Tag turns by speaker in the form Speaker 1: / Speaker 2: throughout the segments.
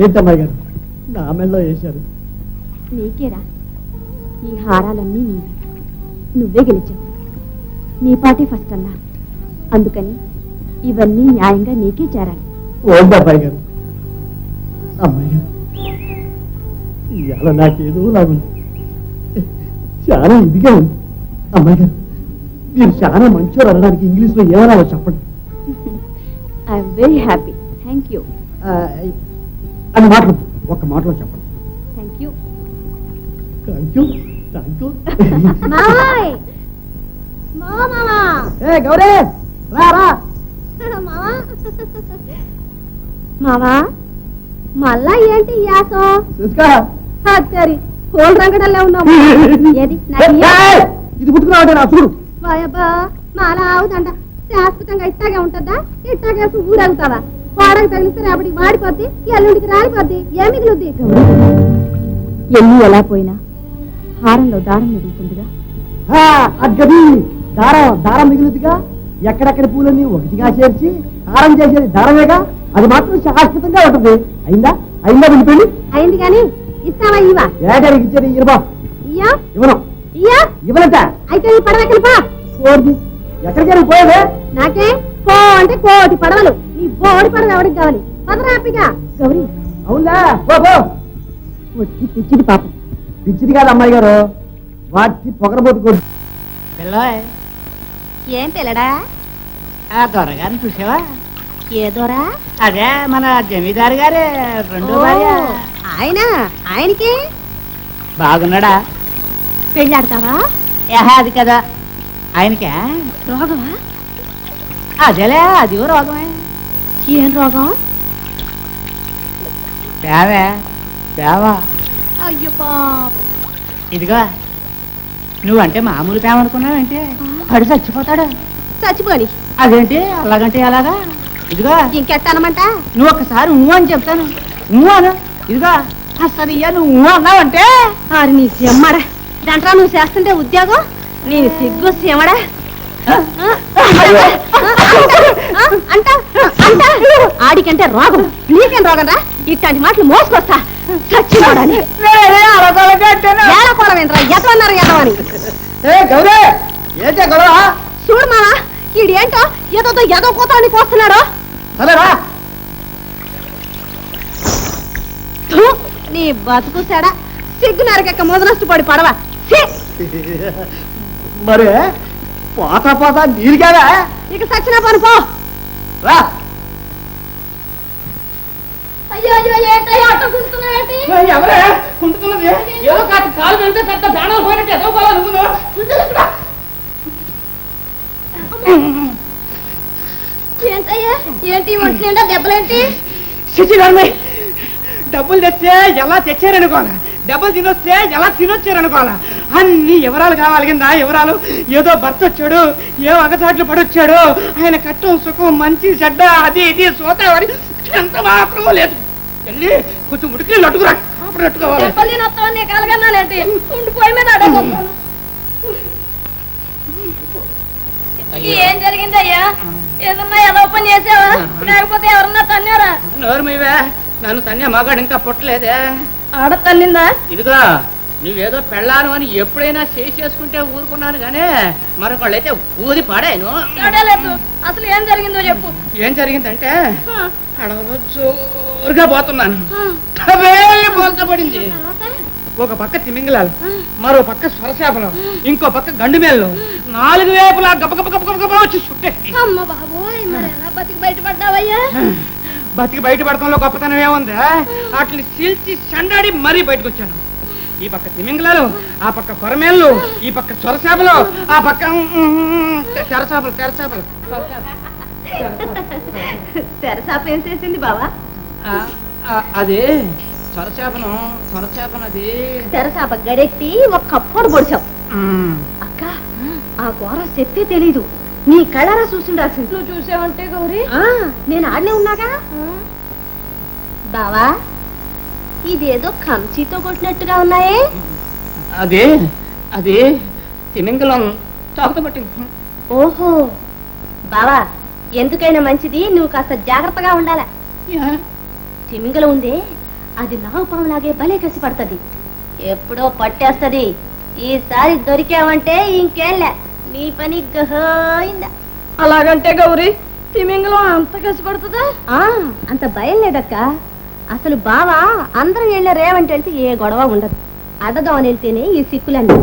Speaker 1: ఏంటమ్మాయి గారు నా మెళ్ళలో వేశారు?
Speaker 2: నీకేరా ఈ హారాలన్నీ నీవి. నువ్వే గెలిచావు. నీ పార్టీ ఫస్ట్ అన్నా, అందుకని ఇవన్నీ న్యాయంగా నీకే చేరాలి.
Speaker 1: ఓండి అబ్బాయి గారు. అమ్మాయి గారు ఇవాళ నాకేదో లాగుంది, చాలా ఇదిగా ఉంది. అమ్మాయి గారు మీరు చాలా మంచోరు అనడానికి ఇంగ్లీష్లో ఏమనాలో చెప్పండి.
Speaker 2: I'm very happy. Thank you.
Speaker 1: అని మాటలు ఒక్క మాటలో చెప్పండి.
Speaker 2: Thank you.
Speaker 1: Thank you. Thank you. ఏ గౌరీ రా రా.
Speaker 2: మావా మళ్ళా ఏంటి యాసో?
Speaker 1: చూసుకో.
Speaker 2: సరి కోల్ రంగడల్లే ఉన్నావు. ఏది
Speaker 1: ఇది పుట్టుకురావటే నా చూడు.
Speaker 2: వాయబ్బా మాలా అవుదంట. శాశ్వతంగా ఇట్టాగే ఉంటుందా? ఇట్టాగే ఊరవుతావా? వాడకి తగిలిస్తే రేపటికి వాడిపోద్ది, ఎల్లుండికి రాలిపోద్ది. ఏ మిగులుద్ది? ఎల్లు ఎలా పోయినా హారంలో దారం మిగులుతుందిగా.
Speaker 1: అగ్గది దారం మిగులుతుందిగా. ఎక్కడెక్కడ పూలన్నీ ఒకటిగా చేర్చి హారం చేసేది దారమేగా. అది మాత్రం శాశ్వతంగా ఉంటుంది. అయిందా వెళ్ళిపోయింది.
Speaker 2: అయింది కానీ ఇస్తావా? ఇవా
Speaker 1: ఏడాదికి ఇచ్చేది ఇరవా. ఇవ్వను. ఇవ్వనంట.
Speaker 2: అయితే ఈ పడవకెళ్ళిపా.
Speaker 1: ఎక్కడికి పోయేదే?
Speaker 2: నాకే కో అంటే కోటి పడవలు. ఈ బోడి పడవ ఎవరికి కావాలి? పదరాపిగా గౌరీ.
Speaker 1: అవునా? పో.
Speaker 2: వచ్చి పిచ్చిది పాపం.
Speaker 1: పిచ్చిది కాదు అమ్మాయి గారు, వాటి పొగరబోతుకోండి.
Speaker 2: ఏం పిల్లడా?
Speaker 3: ఆ దొరగారిని చూసావా?
Speaker 2: ఏ దొరా?
Speaker 3: అదే మన జమీదారు గారే రెండో భార్య.
Speaker 2: ఆయనకి
Speaker 3: బాగున్నాడా?
Speaker 2: పెళ్ళాడతావా?
Speaker 3: అది కదా ఆయనకే
Speaker 2: రోగమా?
Speaker 3: అదేలే, అది రోగమే.
Speaker 2: ఏం రోగం?
Speaker 3: పేవా.
Speaker 2: అయ్యో పాప.
Speaker 3: ఇదిగో నువ్వంటే మామూలు పేమ అనుకున్నావంటే అడు చచ్చిపోతాడు.
Speaker 2: చచ్చిపోని.
Speaker 3: అదేంటి అలాగంటే అలాగా? ఇదిగో
Speaker 2: ఇంకెట్టనమంట?
Speaker 3: నువ్వు ఒక్కసారి అని చెప్తాను. అను. ఇదిగో అసలు నువ్వు అన్నావంటే
Speaker 2: ఆరి నీ సిమ్మడా దాంట్లో నువ్వు చేస్తుంటే ఉద్యోగం నీ సిగ్గు సిమ్మడా అంట ఆడికంటే రోగం. నీకేం రోగం రా? ఇట్లాంటి మాటలు మోసుకొస్తా. చచ్చిపోడని ఏడకోవడమేంట్రా? ఎదవన్నారు ఎదవని. చూడు మావా, ఈడు ఏంటో ఎదో కూతానికి వస్తున్నాడు. నీ బతుకు సెడ సిగ్గు నరకెక్క ముదనష్టపడి పడవ.
Speaker 1: మరి పోతా నీరుగారా?
Speaker 2: ఇక సచ్చిన పని పో. అయ్యో ఏంటయ్యా అట్ట కుంటున్నావేంటి?
Speaker 3: ఎవరే కుంటున్నది? ఏదో కాలు వెళ్తే పెద్ద ప్రాణాలు పోయినట్టు ఏదో కావాలి నువ్వు.
Speaker 2: ఏంటయ్యా ఏంటి ఒంటి నిండా దెబ్బలేంటి?
Speaker 3: శిశిగారు డబ్బులు తెచ్చే ఎలా తెచ్చారనుకోవాలా, డబ్బులు తినొస్తే ఎలా తినొచ్చారనుకోవాలా, అన్ని వివరాలు కావాలి కింద వివరాలు. ఏదో భర్త వచ్చాడు, ఏ అగచాట్లు పడొచ్చాడు, ఆయన కట్టం సుఖం మంచి చెడ్డ అది ఇది సోతావని ఎంత మాత్రం లేదు. వెళ్ళి కొంచెం ఉడికి నట్టుకురా, అప్పుడు నట్టుకోవాలి.
Speaker 2: ఏం జరిగిందయ్యా? ఏదన్నా ఏదో పని చేసావా లేకపోతే ఎవరన్నా తన్నారా?
Speaker 3: నోరు మీవే, నన్ను తన్నే మగాడు ఇంకా పుట్టలేదే.
Speaker 2: ఆడ తల్లిందా?
Speaker 3: ఇదిగో నువ్వేదో పెళ్ళాను అని ఎప్పుడైనా చేసుకుంటే ఊరుకున్నాను గానీ మరొకళ్ళైతే ఊది పాడాను.
Speaker 2: అసలు ఏం జరిగిందో చెప్పు.
Speaker 3: ఏం జరిగిందంటే అడవలో జోరుగా పోతున్నాను, పోల్తా పడింది. ఒక పక్క తిమింగలాలు, మరో పక్క స్వరశాపలు, ఇంకో పక్క గండు మేళ్ళు, 4 వైపులా గబగబ వచ్చి చుట్టేసి.
Speaker 2: బతికి బయటపడ్డావయ్యా?
Speaker 3: బతికి బయటపడటంలో గొప్పతనం ఏముంది? వాటిని చీల్చి చండాడి మరీ బయటకు వచ్చాను. ఈ పక్క తిమింగలాలు, ఆ పక్క కొరమేళ్ళు, ఈ పక్క స్వరశాపలు, ఆ పక్క తెరచాపలు.
Speaker 2: తెరచాప ఏం చేసింది బావా?
Speaker 3: అది సొరచాపనది
Speaker 2: తెరచాప గడెట్టి ఒక కప్పుడు పొడిచావు. అక్క ఆ కూర శక్తి తెలీదు, నీ కళ్ళారా చూసిండాల్సింది. నువ్వు చూసావంటే గౌరీ, నేను ఆడనే ఉన్నాగా. బావా ఇదేదో కంచితో కొట్టినట్టుగా ఉన్నాయే.
Speaker 3: అది తిమింగలం చాకుతో పట్టింది.
Speaker 2: ఓహో బావా, ఎందుకైనా మంచిది నువ్వు కాస్త జాగ్రత్తగా ఉండాలా. తిమింగలం ఉందే అది నాగుపాములాగే భలే కసి పడుతుంది, ఎప్పుడో పట్టేస్తది. ఈసారి దొరికావంటే ఇంకేంలే, నీ పని గహైందా.
Speaker 4: అలాగంటే గౌరీ తిమింగలం అంత కసిపడుతుందా?
Speaker 2: అంత భయం లేదక్క. అసలు బావా అందరం వెళ్ళే రేవంటి వెళ్తే ఏ గొడవ ఉండదు, అడ్డదోవని వెళ్తేనే ఈ సిక్కులన్నీ.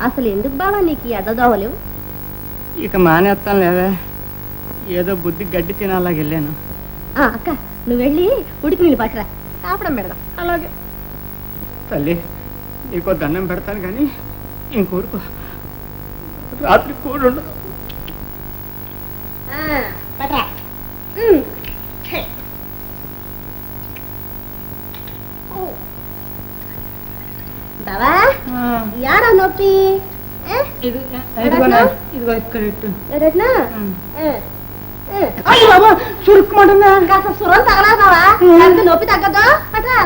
Speaker 2: అసలు ఎందుకు బావా నీకు ఈ అడ్డదోవలు?
Speaker 3: ఇక మానేస్తాను లేవే, ఏదో బుద్ధి గడ్డి తినాలాగా వెళ్ళాను.
Speaker 2: అక్క నువ్వు వెళ్ళి ఉడికి నీళ్ళు పట్టరా, కాపడం పెడదాం.
Speaker 4: అలాగే
Speaker 3: తల్లి నీకో దండం పెడతాను కానీ ఇంకూరుకో, రాత్రి కూడు ఉండదు.
Speaker 2: పట్రా. బావా యారా నొప్పి?
Speaker 3: ఇదిగో ఇక్కడ ఇట్టు.
Speaker 2: చురుక్కుమంటుందా? కాస్త సురం తగలా బావా, నొప్పి తగ్గదు. పట్రా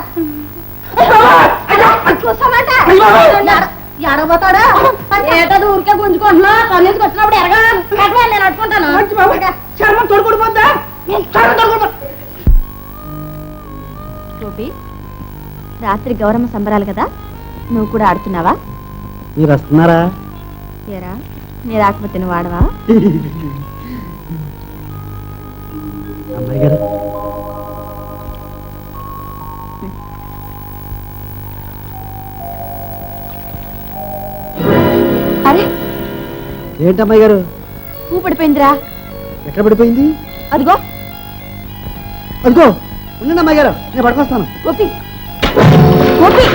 Speaker 2: ఎడబోతాడా? ఏటది ఊరికే గుంజుకుంటున్నా, పన్నీకి వచ్చినప్పుడు ఎరగా నేను అట్టుకుంటాను.
Speaker 3: చర్మం తోడుకుడిపోద్దా?
Speaker 2: గోపి, రాత్రి గౌరమ్మ సంబరాలు కదా, నువ్వు కూడా ఆడుతున్నావా?
Speaker 1: మీరు వస్తున్నారా?
Speaker 2: ఏరా నీ రాకపోతే నువ్వు ఆడవా?
Speaker 1: అమ్మాయి గారు
Speaker 2: అరే
Speaker 1: ఏంటమ్మాయి గారు?
Speaker 2: పువ్వు పడిపోయిందిరా.
Speaker 1: ఎక్కడ పడిపోయింది?
Speaker 2: అదిగో
Speaker 1: అదిగో ఉండండి అమ్మాయి గారు, నేను పడుకొస్తాను.
Speaker 2: గోపి గోపి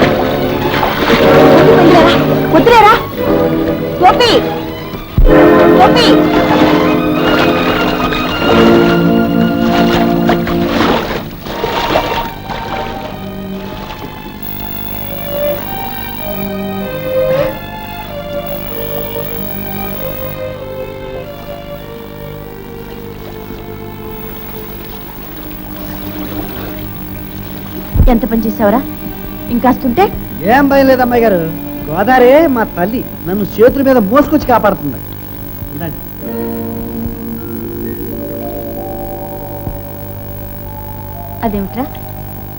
Speaker 2: వద్దులేరా గోపి గోపి. ఎంత పని చేసావురా? ఇంకాస్తుంటే
Speaker 1: ఏం భయం లేదు అమ్మాయి గారు, గోదావరి మా తల్లి నన్ను చేతుల మీద మోసుకొచ్చి కాపాడుతుంది. ఉండండి.
Speaker 2: అదేమిట్రా,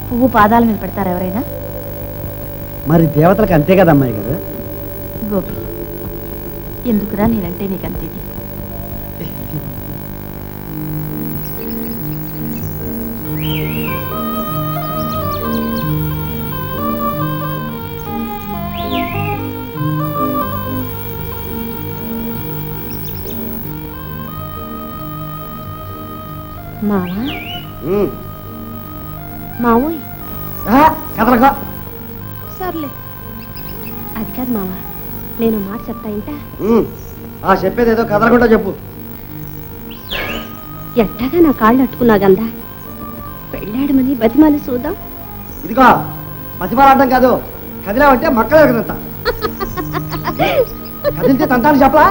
Speaker 2: పువ్వు పాదాల మీద పెడతారా ఎవరైనా?
Speaker 1: మరి దేవతలకు అంతే కదా అమ్మాయి గారు.
Speaker 2: గోపి, ఎందుకురా నేనంటే నీకంతేది? మావా మావోయ్
Speaker 1: కదలకో.
Speaker 2: సర్లే, అది కాదు మావా, నేను మాట చెప్తా ఇంట.
Speaker 1: చెప్పేది ఏదో కదలకుండా చెప్పు.
Speaker 2: ఎట్టాగా నా కాళ్ళు అట్టుకున్నా గందా, పెళ్ళాడమని బతిమాలి చూద్దాం.
Speaker 1: ఇదిగో బతిమాలాడటం కాదు, కదిలావంటే మక్కలే కదంతా. కదిలితే తంతాను చెప్పలా?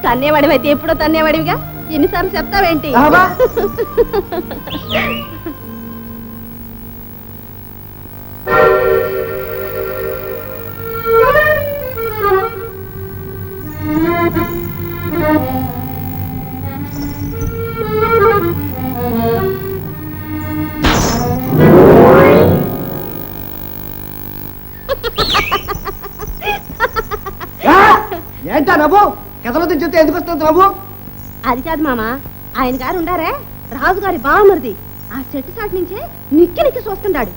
Speaker 2: తన్నేవాడివైతే ఎప్పుడో తన్నేవాడివిగా, ఎన్నిసార్లు చెప్తావేంటి?
Speaker 1: ఏంటా నవ్వు? కథలో చెప్తే ఎందుకు వస్తుంది నవ్వు?
Speaker 2: అది కాదు మామ, ఆయన గారు ఉండారే రాజుగారి బావమరిది, ఆ చెట్టు చాటు నుంచే నిక్కి నిక్కి చూస్తుంటాడు.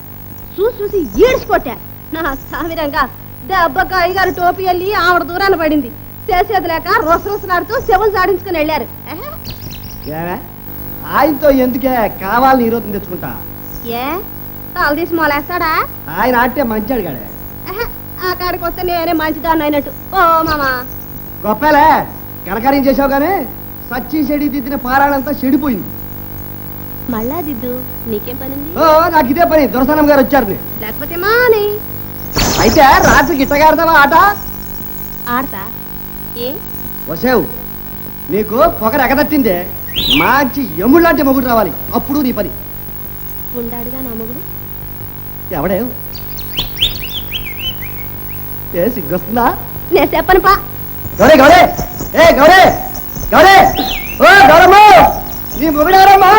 Speaker 2: చూసి ఈడ్చుకొట్టా. నా సామిరంగా దెబ్బక అయ్యగారు టోపీ వెళ్ళి ఆవిడ దూరాన పడింది. చేసేది లేక రొసరొసలాడుతూ శవం సాడించుకుని వెళ్ళారు.
Speaker 1: ఆయనతో ఎందుకే కావాలని ఈ రోజు తెచ్చుకుంటా?
Speaker 2: ఏ తల తీసి మొలేస్తాడా?
Speaker 1: ఆయన ఆడితే మంచి అడిగాడే.
Speaker 2: ఆ కాడికి వస్తే నేనే మంచిదాన్ని అయినట్టు. ఓ మామా
Speaker 1: గొప్పలే కనకార్యం చేసావు కానీ సచ్చి చెడి దిద్దిన పారాడంతా చెడిపోయింది.
Speaker 2: మళ్ళా దిద్దు, నీకేం పనింది?
Speaker 1: నాకు ఇదే పని. దొరసనం గారు వచ్చారు.
Speaker 2: లేకపోతే మాని
Speaker 1: అయితే రాత్రికి ఇట్టగా ఆడతావా ఆట?
Speaker 2: ఆడతా. ఏ
Speaker 1: వసేవు, నీకు పొగరు ఎగదట్టిందే, మంచి ఎముళ్ళంటి మొగుడు రావాలి, అప్పుడు నీ పని.
Speaker 2: ఉండాడుగా నా మొగుడు.
Speaker 1: ఎవడే? ఏ సిగ్గొస్తుందా?
Speaker 2: నేను చెప్పను పా.
Speaker 1: గౌరే గౌరే, ఏ గౌరే గౌరే, ఓ గౌరమ్మ, నీ మొగుడు ఎవరమ్మా?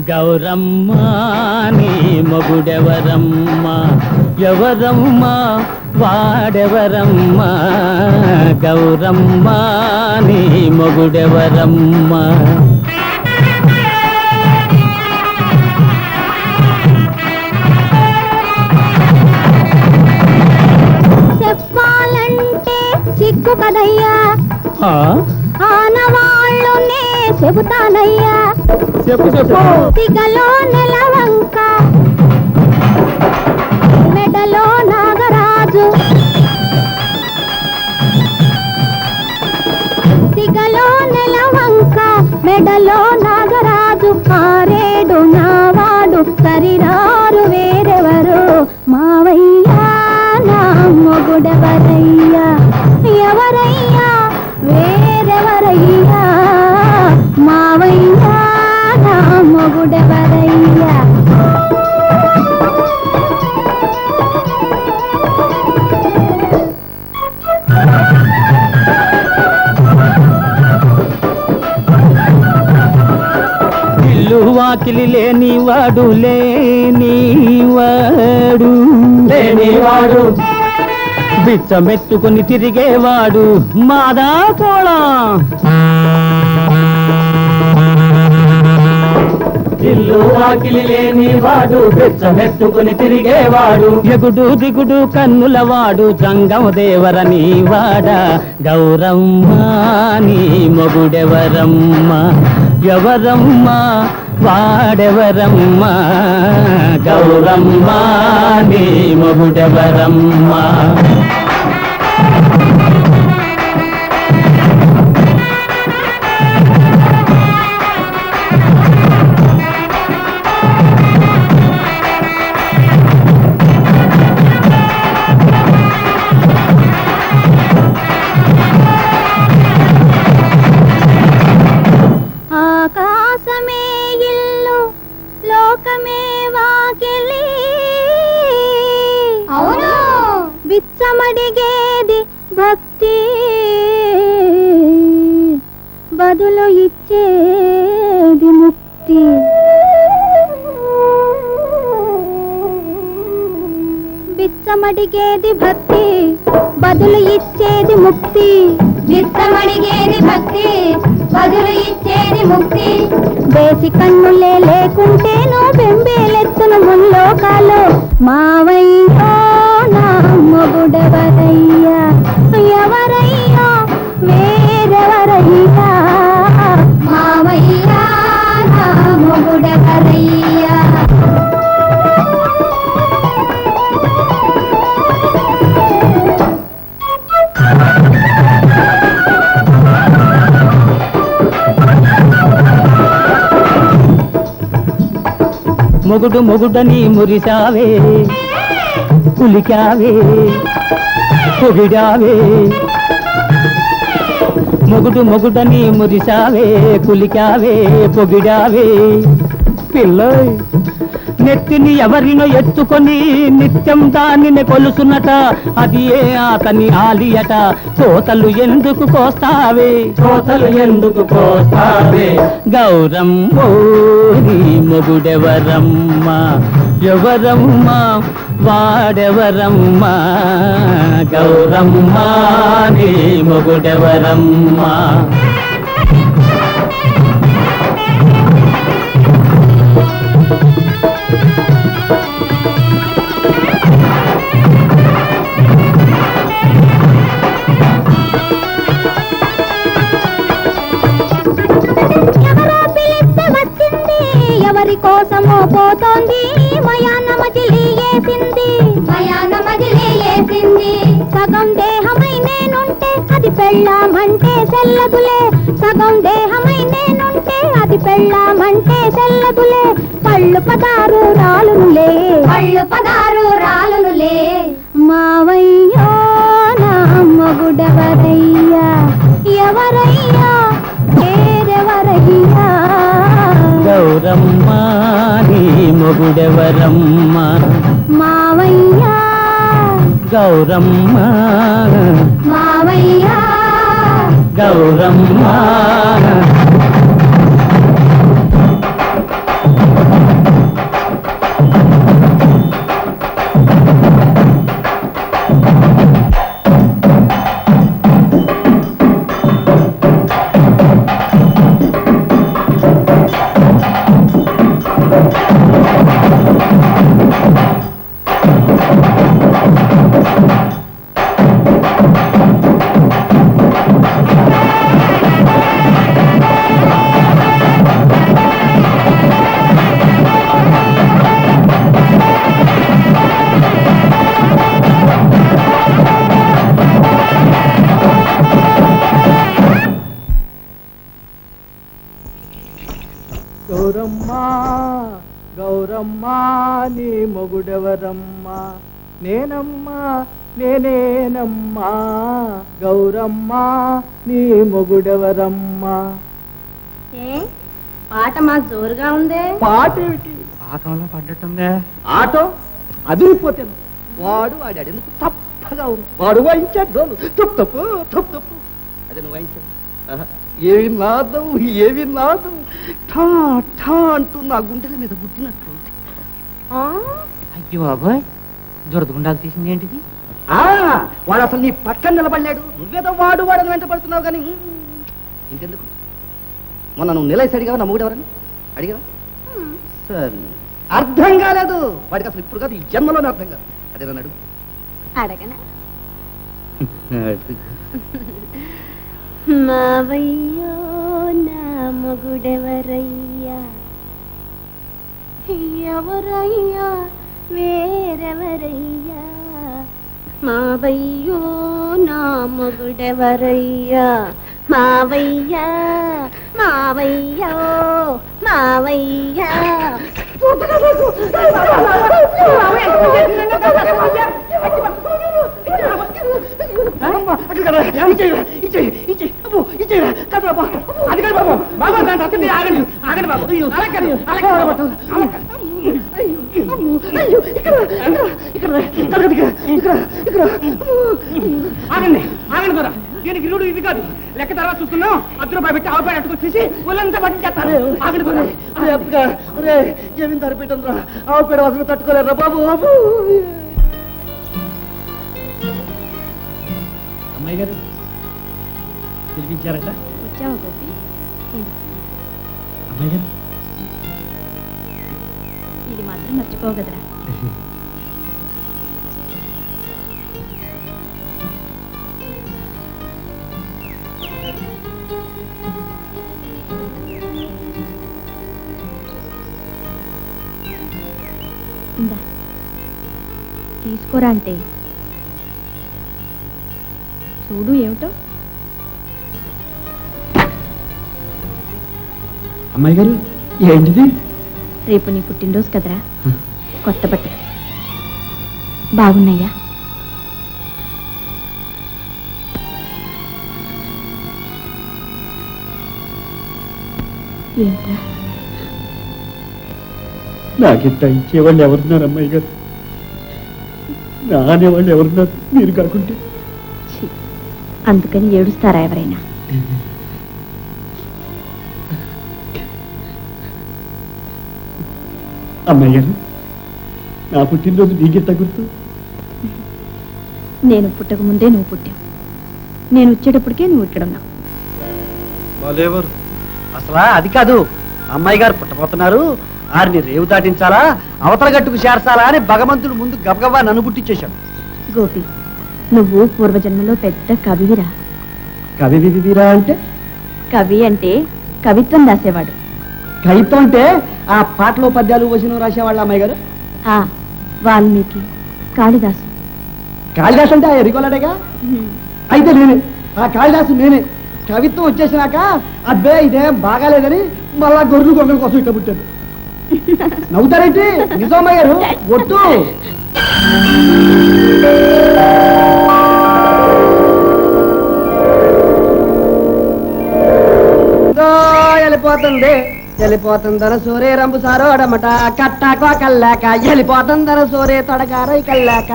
Speaker 5: గౌరమ్మ నీ మొగుడెవరమ్మ ఎవరమ్మ వాడెవరమ్మ గౌరమ్మ నీ మొగుడెవరమ్మ
Speaker 2: చెప్పాలంటే సిగ్గు కదయ్యా ఆనవాళ్ళునే చెబుతానయ్యా
Speaker 1: చెప్పు చెప్పు
Speaker 2: సిగలో నెలవంక మెడలో నాగరాజు సిగలో నెలవంక మెడలో నాగరాజు ఆరేడు నావాడు సరిరారు వేరెవరు మావయ్యా నా మొగుడెవరయ్యా ఎవరయ్యా వేరెవరయ్యా మావయ్యా నా మొగుడెవరయ్యా
Speaker 5: ఇల్లు వాకిలి లేనివాడు బిచ్చమెత్తుకుని తిరిగేవాడు మాదా కోళం ఇల్లు వాకిలి లేనివాడు బిచ్చమెత్తుకుని తిరిగేవాడు ఎగుడు దిగుడు కన్నులవాడు జంగం దేవరని వాడ గౌరమ్మ నీ మొగుడెవరమ్మ ఎవరమ్మ వాడెవరమ్మ గౌరమ్మ నీ మొగుడెవరమ్మ
Speaker 2: ఆకాశమే ఇల్లు లోకమే వాకిలి అవును బిచ్చమడిగేది భక్తి బదులు ఇచ్చేది ముక్తి బిచ్చమడిగేది భక్తి బదులు ఇచ్చేది ముక్తి బిచ్చమడిగేది భక్తి బదులు ఇచ్చేది ముక్తి దేశి కన్నులే లేకుంటేనో బెంబేలెత్తును ముల్లోకాలు మావయ్యో నా మొగుడెవరయ్యా ఎవరయ్యా వేరెవరయ్యా మావయ్యా నా మొగుడెవరయ్యా
Speaker 5: మొగుడు మొగుడని మురిసావే కులికావే పొగిడావే మొగుడు మొగుడని మురిసావే కులికావే పొగిడావే పిల్లయ్ నెత్తిని ఎవరినో ఎత్తుకొని నిత్యం దానిని కొలుసునట అది ఏ అతని ఆలియట కోతలు ఎందుకు కోస్తావే గౌరమ్మ నీ మొగుడెవరమ్మ ఎవరమ్మ వాడెవరమ్మ గౌరమ్మ నీ మొగుడెవరమ్మ
Speaker 2: ఎవరి కోసమో పోతోంది మయాన మజిలీ వేసింది సగం దేహమై నేనుంటే అది పెళ్ళామంటే సెల్లదులే సగం దేహమై నేనుంటే అది పెళ్ళామంటే సెల్లదులే పళ్ళు పదారు రాలునులే మావయ్యో నా మొగుడెవరయ్యా ఎవరయ్యా వేరెవరయ్యా
Speaker 5: గౌరమ్మ నీ మొగుడెవరమ్మ
Speaker 2: మావయ్యా
Speaker 5: గౌరమ్మ
Speaker 2: మావయ్యా
Speaker 5: గౌరమ్మ
Speaker 1: గౌరమ్మా గౌరమ్మా నీ మొగుడెవరమ్మా నేనమ్మా నేనేనమ్మా గౌరమ్మా నీ మొగుడెవరమ్మా
Speaker 2: పాట మా జోరుగా ఉందే
Speaker 1: పాట ఏమిటి
Speaker 3: పాకంలో పడ్డట్టుందే
Speaker 1: ఆటో అదిరిపోతాను వాడు వాడాడు ఎందుకు తప్పగా ఉంది వాడు వాయించాడు డోలు తప్పు తప్పు తప్పు తప్పు అదే నువ్వు వాయించావు ఏవి నాదం ఏవి నాదం ఠా ఠా అంటూ నా గుండెల మీద గుద్దినట్లుంది
Speaker 3: అయ్యో బాబాయ్ దురదగుండాలు తీసింది ఏంటిది
Speaker 1: వాడు అసలు నీ పక్కన నిలబడలేడు నువ్వేదో వాడు వాడని వెంట పడుతున్నావు కానీ ఇంకెందుకు మొన్న నువ్వు నిలేసి అడిగావు నా మూడెవరని అడిగావా సరే అర్థం కాలేదు వాడికి అసలు ఇప్పుడు కాదు ఈ జన్మలోనే అర్థం కాదు అదే నన్ను అడుగు
Speaker 2: అడగనా మావయ్యో నా మొగుడెవరయ్యా ఎవరయ్యా వేరెవరయ్యా మావయ్యో నా మొగుడెవరయ్యా మావయ్యా మావయ్యో మావయ్యా
Speaker 3: ఆగండి ఆగండి దొర దీనికి ఇల్లుడు ఇది కాదు లెక్క తర్వాత చూస్తున్నాం 10 రూపాయలు పెట్టి ఆవుపేట అట్టుకొచ్చేసి ఒళ్ళంతా పట్టించేస్తారు ఆగండి దొర
Speaker 1: ఏమి తరిపెట్టను రా ఆవు పేడ అసలు తట్టుకోలేరా బాబు బాబు
Speaker 3: అమ్మాయి గారు పిలిపించారట
Speaker 2: వచ్చావా గోపి
Speaker 3: అమ్మాయి గారు
Speaker 2: ఇది మాత్రం మర్చిపోగదరా ఇందా తీసుకోరా అంటే చూడు ఏమిటో
Speaker 1: అమ్మాయి గారు ఏంటిది
Speaker 2: రేపు నీ పుట్టినరోజు కదరా కొత్త బట్టలు బాగున్నాయా ఏంట్రా
Speaker 1: నాకింత ఇచ్చేవాళ్ళు ఎవరున్నారు అమ్మాయి గారు నా అనేవాళ్ళు ఎవరున్నారు మీరు కాకుంటే
Speaker 2: ఛీ, అందుకని ఏడుస్తారా ఎవరైనా
Speaker 1: అమ్మాయి గారు నా పుట్టినరోజు నీకెంత గుర్తు
Speaker 2: నేను పుట్టక ముందే నువ్వు పుట్టావు నేను వచ్చేటప్పటికే నువ్వు ఇక్కడ ఉన్నావు
Speaker 1: బాలేవారు అసలా అది కాదు అమ్మాయి గారు పుట్టబోతున్నారు ఆరిని రేవు దాటించాలా అవతల గట్టుకు చేర్చాలా అని భగవంతుడు ముందు గబగబా నన్ను పుట్టించేశాడు
Speaker 2: గోపి నువ్వు పూర్వజన్మలో పెద్ద కవివిరా
Speaker 1: కవి వివిరా అంటే
Speaker 2: కవి అంటే కవిత్వం రాసేవాడు
Speaker 1: కవిత్వం అంటే ఆ పాటలో పద్యాలు వచనం రాసేవాళ్ళ అమ్మాయి గారు
Speaker 2: ఆ వాల్మీకి కాళిదాసు
Speaker 1: కాళిదాసు అంటే ఆ ఎరిగోలాడేగా అయితే నేనే ఆ కాళిదాసు నేనే కవిత్వం వచ్చేసినాక అబ్బే ఇదేం బాగాలేదని మళ్ళా గొర్రెలు గొర్రెల కోసం ఇట్లా పుట్టాను నవ్వుతారేంటి నిజం అమ్మాయి గారు ఒట్టు వెళ్ళిపోతుంది వెళ్ళిపోతుందన సూరే రంబు సారోడమట కట్టాకో కల్లాక వెళ్ళిపోతుందన సూరే తొడగారై కల్లాక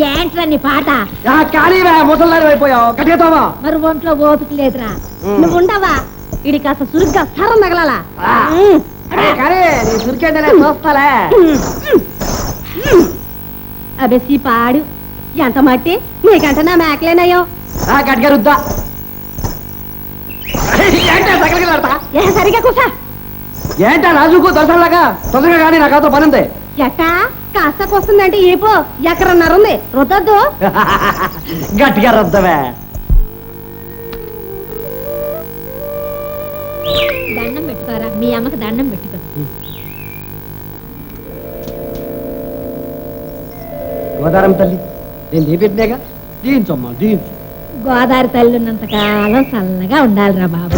Speaker 2: ఏంట్రా నీ పాట
Speaker 1: ఖాళీరా ముసల్లారి అయిపోయావు కట్టేతావా
Speaker 2: మరి ఒంట్లో ఓపిక లేదురా నువ్వు ఉండవా ఇడి కాస్త సురుగ్గా సరం తగలాలా
Speaker 1: కానీ నీ సురికేంటే చూస్తాలే
Speaker 2: అబెసి పాడు ఎంత మట్టి నీకంటే నా మేకలేనయ్యో
Speaker 1: గట్టిగా రుద్దా
Speaker 2: సరిగా కూసా
Speaker 1: ఏంటా రాజుకు దోసలాగా తొందరగా కానీ నా కాతో పని ఉంది.
Speaker 2: ఎట్టా కాస్తకు వస్తుందంటే ఏపో ఎక్కడన్నారు ఉంది రుద్దద్దు.
Speaker 1: గట్టిగా రద్దవే.
Speaker 2: దండం పెట్టుకోరా మీ అమ్మకి దండం పెట్టుకో.
Speaker 1: గోదారం తల్లి నేను నీ పెట్టినాగా దీంచమ్మా దీంచు.
Speaker 2: గోదావరి తల్లి ఉన్నంత కాలం చల్లగా ఉండాలిరా బాబు.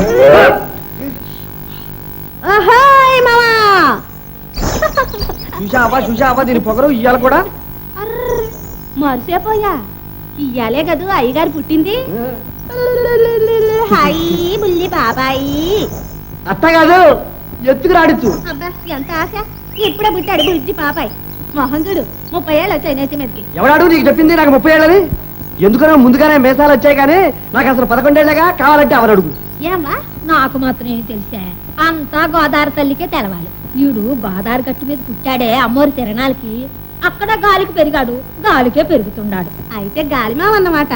Speaker 1: చూసావా దీని పొగరు ఇయ్యాలి కూడా.
Speaker 2: మరిసేపోయా ఇయ్యాలే కదూ అయ్యగారు పుట్టింది. హాయ్ బుల్లి బాబాయి.
Speaker 1: అత్త కాదు ఎత్తుకు రాడిచ్చు.
Speaker 2: అబ్బా ఎంత ఆశ ఇప్పుడే పుట్టాడు బుజ్జి పాపాయి. మొహం చూడు 30 ఏళ్ళు వచ్చాయి నెత్తి మీదకి.
Speaker 1: ఎవడాడు నీకు చెప్పింది నాకు 30 ఏళ్ళని? ఎందుకనో ముందుగానే మేసాలు వచ్చాయి కానీ నాకు అసలు 11 ఏళ్ళగా కావాలంటే ఎవరు అడుగు.
Speaker 2: ఏమ్మా నాకు మాత్రం ఏం తెలిసా అంతా గోదావరి తల్లికే తెలవాలి. వీడు గోదావరి గట్టు మీద పుట్టాడే అమ్మోరి తిరణాలకి. అక్కడ గాలికి పెరిగాడు గాలికే పెరుగుతున్నాడు. అయితే గాలిమావ అన్నమాట.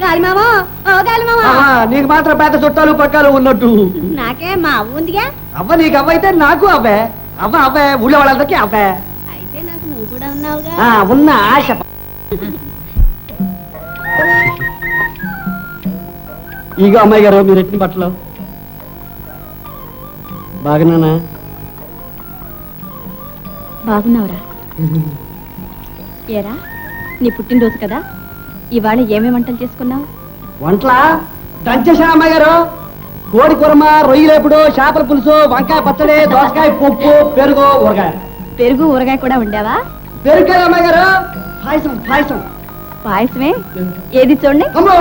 Speaker 2: గాలిమావో ఓ గాలిమావా.
Speaker 1: నీకు మాత్రం పెద్ద చుట్టాలు పక్కాలు ఉన్నట్టు.
Speaker 2: నాకే మా అవ్వ ఉందిగా.
Speaker 1: అవ్వ నీకు అవ్వ అయితే నాకు అవ్వే. అవ్వే ఊళ్ళో వాళ్ళందరికీ అవ్వే.
Speaker 2: అయితే నాకు నువ్వు కూడా ఉన్నావుగా.
Speaker 1: ఉన్న ఆశ. ఇగో అమ్మాయి గారు మీరు ఎట్టిన బట్టలు బాగున్నానా?
Speaker 2: బాగున్నావురా. ఏరా నీ పుట్టినరోజు కదా ఇవాళ ఏమేమి వంటలు చేసుకున్నావు?
Speaker 1: వంటలా దంచేసా అమ్మాయి గారు. కోడి కూరమ, రొయ్యలేపుడు, చేపల పులుసు, వంకాయ పచ్చడి, దోసకాయ పప్పు, పెరుగు ఊరగాయ.
Speaker 2: పెరుగు ఊరగాయ కూడా ఉండేవా?
Speaker 1: పెరుగు కదా అమ్మాయి గారు. పాయసం పాయసం.
Speaker 2: పాయసమే ఏది చూడండి.
Speaker 1: అమ్మో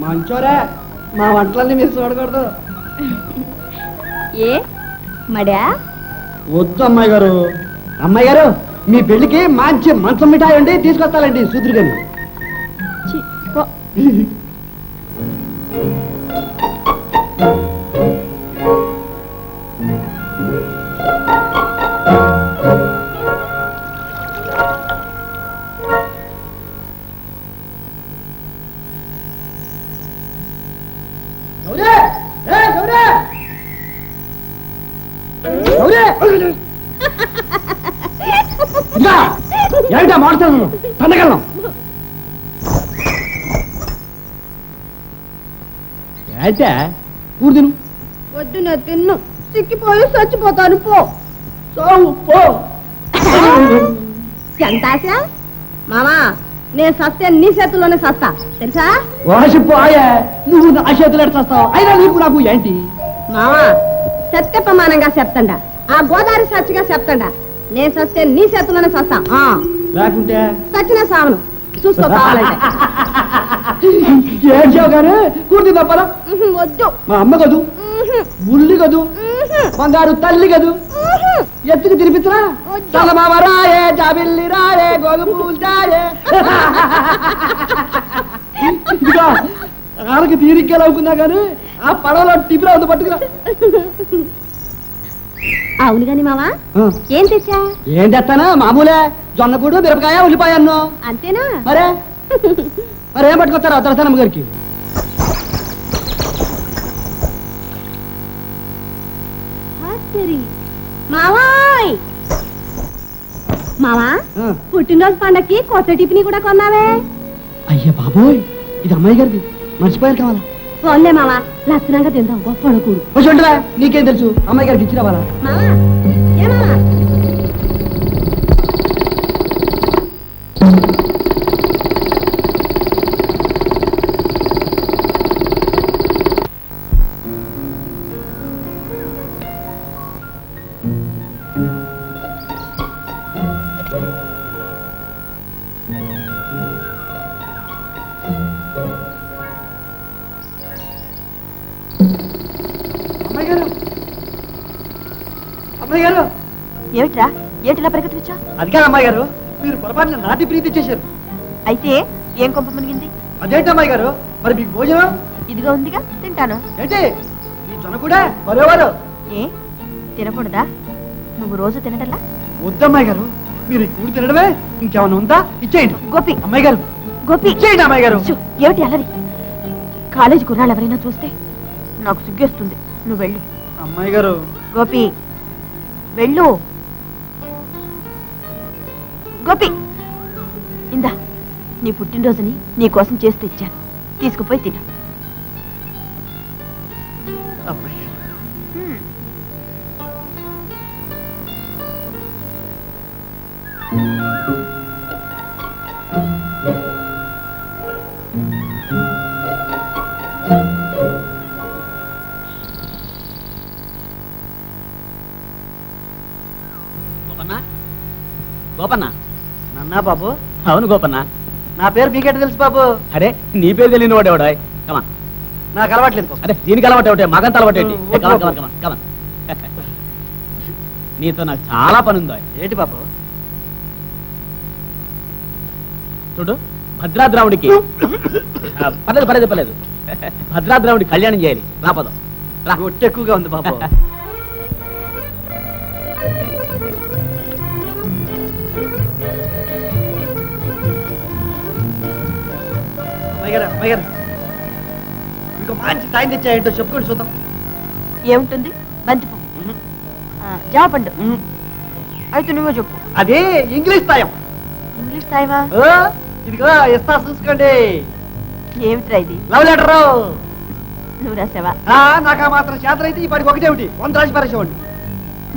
Speaker 1: మంచోరే మా వంటలన్నీ మీరు చూడకూడదు.
Speaker 2: ఏ మడా?
Speaker 1: వద్దు అమ్మాయి గారు. అమ్మాయి గారు మీ పెళ్లికి మంచి మంచం మిఠాయి ఉండి తీసుకొస్తానండి సూత్రు గాని. ఏంటా మాట్లాడు పండగలం ఏంటే కూర తిను.
Speaker 2: వద్దు నేను తిన్ను సిక్కిపోయి చచ్చిపోతాను పో.
Speaker 1: పో.
Speaker 2: ఎంత ఆశ మామా. నేను సస్తే నీ చేతుల్లోనే సస్తా తెలుసా?
Speaker 1: వాసిపోయే నువ్వు నా చేతులు ఎడతావు. అయినా నీకు నాకు ఏంటి
Speaker 2: మామా? సత్య ప్రమాణంగా చెప్తాండా ఆ గోదావరి సచ్చిగా చెప్తాండా. నేను సస్తే నీ చేతుల్లోనే సస్తా.
Speaker 1: లేకుంటే
Speaker 2: సచ్చిన సావను చూసుకో కావాలంటే.
Speaker 1: ఏడ్చావు కానీ కూర్తి తప్పదా?
Speaker 2: వద్దు.
Speaker 1: మా అమ్మ కదూ, ఉల్లి కదూ, బంగారు తల్లి కదూ, ఎత్తుకు తినిపించరా? చలమావ రాయే, జాబిల్లి రాయే, గోధుమూలు జాయే. ఇదిగా ఆడకి తీరిగ్గా అవుకున్నా కానీ ఆ పడవలో టిపిలో ఉంది పట్టుకురా.
Speaker 2: అవును గాని మావా ఏం తెచ్చా?
Speaker 1: ఏం తెస్తానా మామూలే జొన్నపూడు, మిరపకాయ, ఉల్లిపాయ అన్ను.
Speaker 2: అంతేనా?
Speaker 1: మరేం పట్టుకొస్తారా దొరసానమ్మ గారికి?
Speaker 2: మావాయ్ మావా పుట్టినరోజు పండక్కి కొత్త టిఫిన్ కూడా కొన్నావే.
Speaker 1: అయ్యా బాబోయ్ ఇది అమ్మాయి గారిది మర్చిపోయారు కావాలా?
Speaker 2: పోన్లే మావా లక్షణంగా తిందాం గొప్ప కూడు.
Speaker 1: వచ్చి నీకేం తెలుసు అమ్మాయి గారికి ఇచ్చి రావాలా?
Speaker 2: మావా ఏమావా
Speaker 1: అమ్మాయి గారు
Speaker 2: ఏమిట్రా ఏటిలా పరిగెత్తుకొచ్చా?
Speaker 1: అది కాదు అమ్మాయి గారు మీరు పొరపాటున నాటి ప్రీతి ఇచ్చేశారు.
Speaker 2: అయితే ఏం కొంప మునిగింది?
Speaker 1: అదేంటి అమ్మాయి గారు మరి మీకు భోజనం
Speaker 2: ఇదిగా ఉందిగా తింటాను.
Speaker 1: ఏంటి ఈ జొన్న కూడా మరోవారు
Speaker 2: ఏ తినకూడదా? నువ్వు రోజు తినటల్లా?
Speaker 1: వద్దమ్మాయి గారు మీరు ఈ కూడి తినడమే ఇంకేమైనా ఉందా ఇచ్చేయండి.
Speaker 2: గోపి
Speaker 1: అమ్మాయి గారు
Speaker 2: గోపి
Speaker 1: ఇచ్చేయండి అమ్మాయి గారు.
Speaker 2: ఏమిటి అల్లరి? కాలేజీ కుర్రాళ్ళు ఎవరైనా చూస్తే నాకు సిగ్గేస్తుంది. నువ్వు వెళ్ళు.
Speaker 1: అమ్మాయి గారు
Speaker 2: గోపి వెళ్ళు. గోపి ఇందా నీ పుట్టినరోజుని నీ కోసం చేసి తెచ్చాను, తీసుకుపోయి తిను.
Speaker 1: అమ్మాయి గారు
Speaker 5: గోపన్న, గోపన్న.
Speaker 1: నన్నా బాబు,
Speaker 5: అవును గోపన్న.
Speaker 1: నా పేరు మీకెట్ తెలుసు బాబు?
Speaker 5: అరే నీ పేరు తెలియని వాడేవాడా? కమా.
Speaker 1: నాకు అలవాట్లేదు బాబు.
Speaker 5: అరే దీనికి అలవాటు ఒకటే, మగంత అలవాటు ఏంటి?
Speaker 1: వద్దు
Speaker 5: కమా
Speaker 1: బాబు.
Speaker 5: కమా కమా కమా. నీతో నాకు చాలా పని ఉందో.
Speaker 1: ఏంటి బాబు?
Speaker 5: చూడు, భద్రాద్రావుడికి పర్లేదు పర్లేదు పర్లేదు, భద్రాద్రావుడి కళ్యాణం చేయాలి. రాపదం రా.
Speaker 1: రొట్టె ఎక్కువగా ఉంది బాబు. అమ్మాయి గారు ఇంకో మంచి సాయం తెచ్చాయంటో చెప్పుకొని చూద్దాం.
Speaker 2: ఏముంటుంది? బంతి పువ్వు, జామపండు. అయితే నువ్వే చెప్పు.
Speaker 1: అదే ఇంగ్లీష్ సాయం.
Speaker 2: ఇంగ్లీష్ తాయివా?
Speaker 1: ఇదిగో ఇస్తా చూసుకోండి.
Speaker 2: ఏమిట్రా ఇది?
Speaker 1: Love letter.
Speaker 2: నువ్వు రాసావా?
Speaker 1: నాకు ఆ మాత్రం చేతన అయితే ఈ పాటికి ఒకటేమిటి 100 రాసి పారేసేవాడిని.